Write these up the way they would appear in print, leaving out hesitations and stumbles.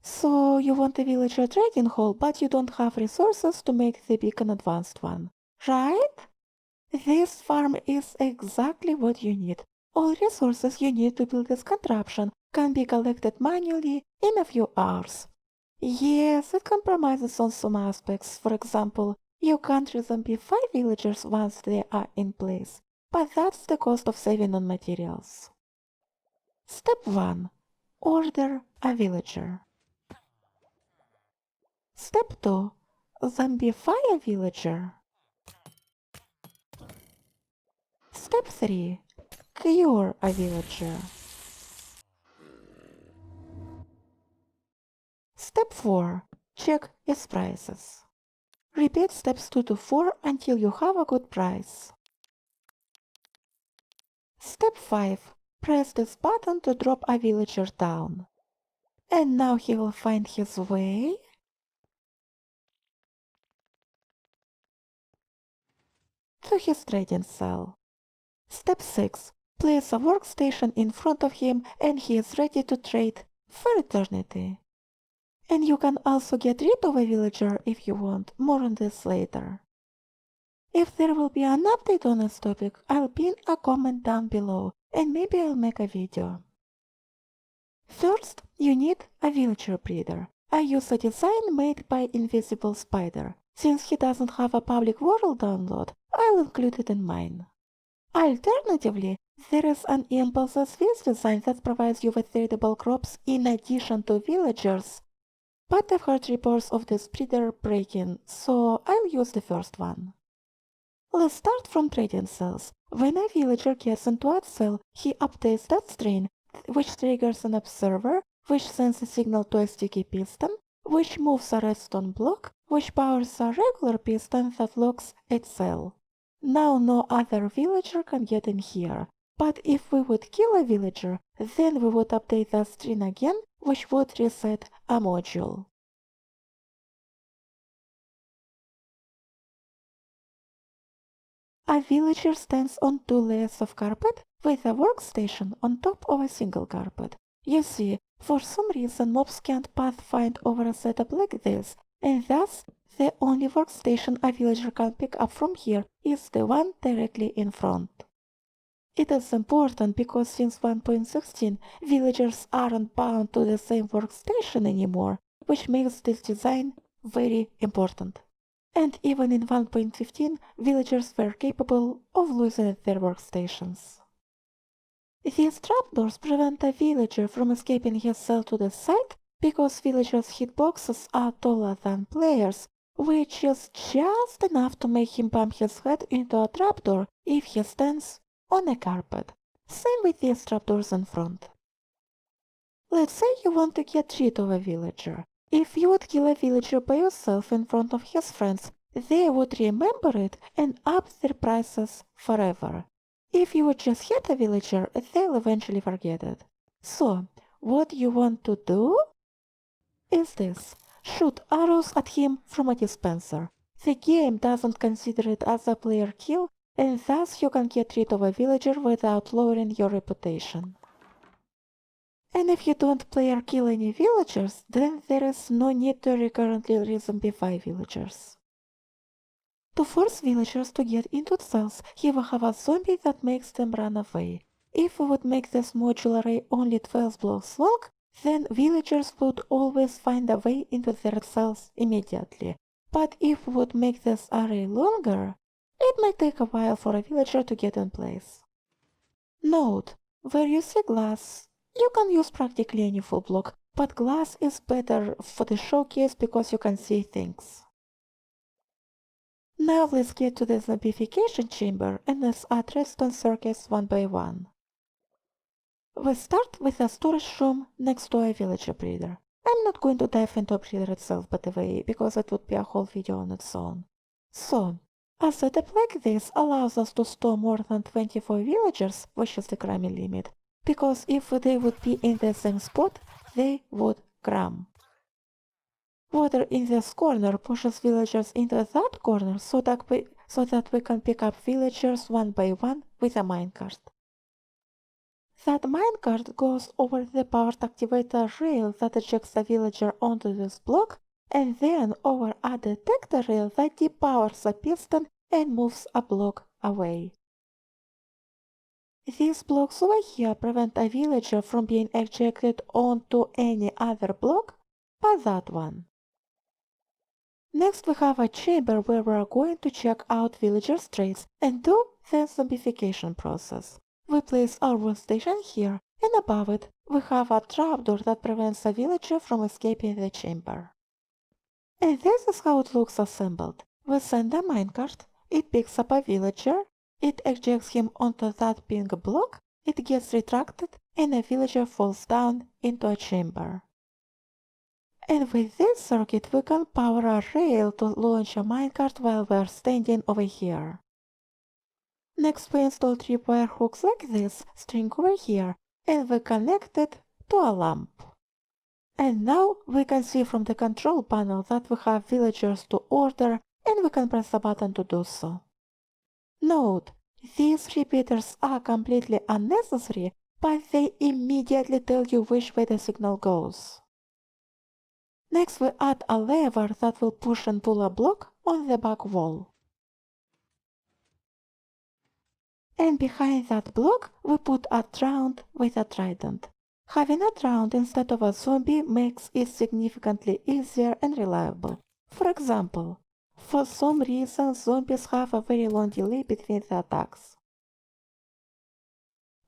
So you want a villager trading hall, but you don't have resources to make the big and advanced one, right? This farm is exactly what you need. All resources you need to build this contraption can be collected manually in a few hours. Yes, it compromises on some aspects. For example, you can't zombify villagers once they are in place, but that's the cost of saving on materials. Step 1. Order a villager. Step 2. Zombify a villager. Step 3. Cure a villager. Step 4. Check its prices. Repeat steps 2 to 4 until you have a good price. Step 5. Press this button to drop a villager down. And now he will find his way to his trading cell. Step 6. Place a workstation in front of him and he is ready to trade for eternity. And you can also get rid of a villager if you want. More on this later. If there will be an update on this topic, I'll pin a comment down below and maybe I'll make a video. First, you need a villager breeder. I use a design made by Invisible Spider. Since he doesn't have a public world download, I'll include it in mine. Alternatively, there is an Impulse Swiss design that provides you with tradable crops in addition to villagers, but I've heard reports of this breeder breaking, so I'll use the first one. Let's start from trading cells. When a villager gets into a cell, he updates that strain, which triggers an observer, which sends a signal to a sticky piston, which moves a redstone block, which powers a regular piston that locks a cell. Now no other villager can get in here, but if we would kill a villager, then we would update the strain again, which would reset a module. A villager stands on 2 layers of carpet with a workstation on top of a single carpet. You see, for some reason mobs can't pathfind over a setup like this, and thus the only workstation a villager can pick up from here is the one directly in front. It is important because since 1.16 villagers aren't bound to the same workstation anymore, which makes this design very important. And even in 1.15, villagers were capable of losing their workstations. These trapdoors prevent a villager from escaping his cell to the side because villagers' hitboxes are taller than players, which is just enough to make him bump his head into a trapdoor if he stands on a carpet. Same with these trapdoors in front. Let's say you want to get rid of a villager. If you would kill a villager by yourself in front of his friends, they would remember it and up their prices forever. If you would just hit a villager, they'll eventually forget it. So, what you want to do is this. Shoot arrows at him from a dispenser. The game doesn't consider it as a player kill, and thus you can get rid of a villager without lowering your reputation. And if you don't play or kill any villagers, then there is no need to recurrently rezombify villagers. To force villagers to get into cells, he will have a zombie that makes them run away. If we would make this module array only 12 blocks long, then villagers would always find a way into their cells immediately. But if we would make this array longer, it might take a while for a villager to get in place. Note, where you see glass, you can use practically any full block, but glass is better for the showcase because you can see things. Now let's get to the zombification chamber and let's add redstone circuits one by one. We start with a storage room next to a villager breeder. I'm not going to dive into a breeder itself, by the way, because it would be a whole video on its own. So, a setup like this allows us to store more than 24 villagers, which is the cramming limit, because if they would be in the same spot, they would cram. Water in this corner pushes villagers into that corner so that we can pick up villagers one by one with a minecart. that minecart goes over the powered activator rail that ejects the villager onto this block, and then over a detector rail that depowers the piston and moves a block away. These blocks over here prevent a villager from being ejected onto any other block but that one. Next we have a chamber where we are going to check out villagers' traits and do the zombification process. We place our workstation here, and above it we have a trapdoor that prevents a villager from escaping the chamber. And this is how it looks assembled. We send a minecart, it picks up a villager, it ejects him onto that pink block, it gets retracted, and a villager falls down into a chamber. And with this circuit we can power a rail to launch a minecart while we are standing over here. Next we install tripwire hooks like this, string over here, and we connect it to a lamp. And now we can see from the control panel that we have villagers to order, and we can press a button to do so. Note, these repeaters are completely unnecessary, but they immediately tell you which way the signal goes. Next we add a lever that will push and pull a block on the back wall. And behind that block we put a drowned with a trident. Having a drowned instead of a zombie makes it significantly easier and reliable. For example, for some reason zombies have a very long delay between the attacks.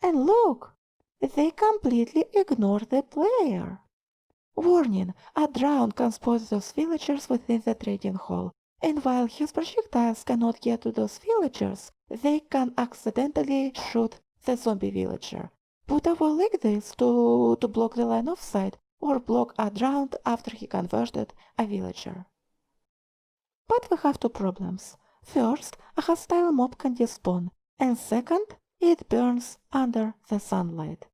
And look! They completely ignore the player. Warning! A drowned can spot those villagers within the trading hall, and while his projectiles cannot get to those villagers, they can accidentally shoot the zombie villager. Put a wall like this to block the line of sight, or block a drowned after he converted a villager. But we have two problems. First, a hostile mob can despawn, and second, it burns under the sunlight.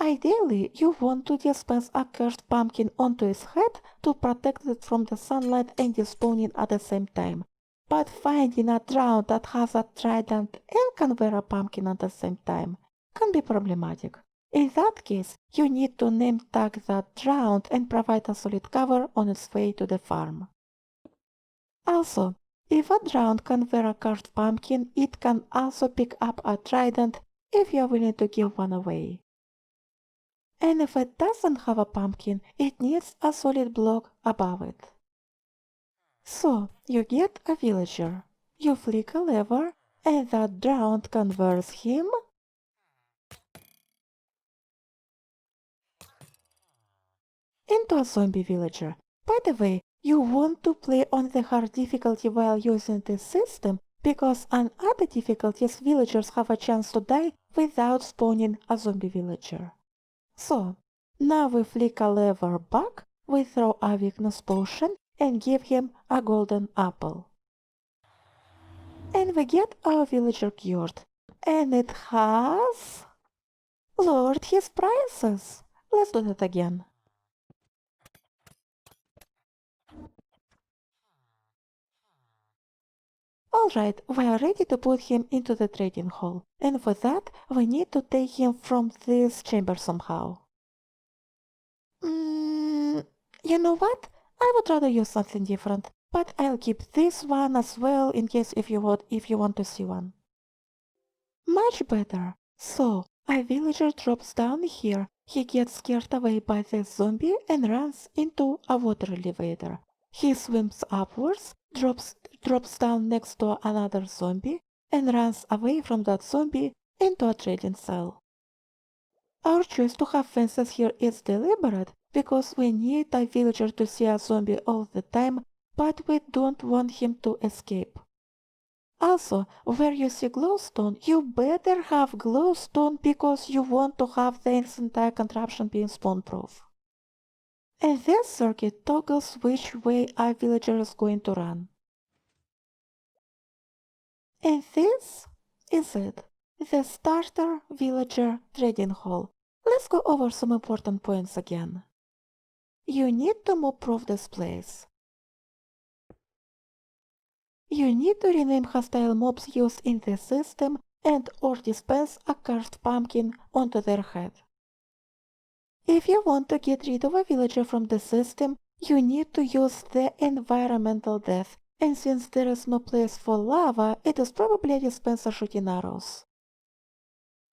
Ideally, you want to dispense a cursed pumpkin onto its head to protect it from the sunlight and despawning at the same time. But finding a drowned that has a trident and can wear a pumpkin at the same time can be problematic. In that case, you need to name tag that drowned and provide a solid cover on its way to the farm. Also, if a drowned can wear a cursed pumpkin, it can also pick up a trident if you are willing to give one away. And if it doesn't have a pumpkin, it needs a solid block above it. So, you get a villager. You flick a lever, and that drowned converts him into a zombie villager. By the way, you want to play on the hard difficulty while using this system, because on other difficulties villagers have a chance to die without spawning a zombie villager. So, now we flick a lever back, we throw a weakness potion and give him a golden apple. And we get our villager cured. And it has lowered his prices. Let's do that again. Alright, we are ready to put him into the trading hall, and for that we need to take him from this chamber somehow. You know what? I would rather use something different, but I'll keep this one as well in case if you want to see one. Much better. So, a villager drops down here, he gets scared away by the zombie and runs into a water elevator. He swims upwards, drops down next to another zombie, and runs away from that zombie into a trading cell. Our choice to have fences here is deliberate, because we need a villager to see a zombie all the time, but we don't want him to escape. Also, where you see glowstone, you better have glowstone because you want to have this entire contraption being spawn-proof. And this circuit toggles which way a villager is going to run. And this is it, the starter villager trading hall. Let's go over some important points again. You need to mob-proof this place. You need to rename hostile mobs used in the system and or dispense a cursed pumpkin onto their head. If you want to get rid of a villager from the system, you need to use the environmental death, and since there is no place for lava, it is probably a dispenser shooting arrows.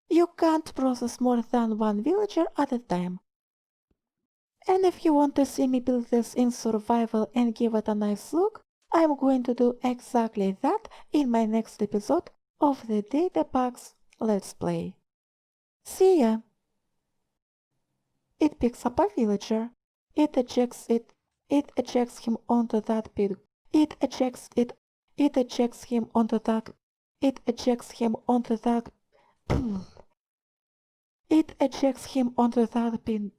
You can't process more than one villager at a time. And if you want to see me build this in survival and give it a nice look, I'm going to do exactly that in my next episode of the Databugs Let's Play. See ya! It picks up a villager. It ejects him onto that pit. It ejects him onto that. It ejects him onto that. It ejects him onto that pin.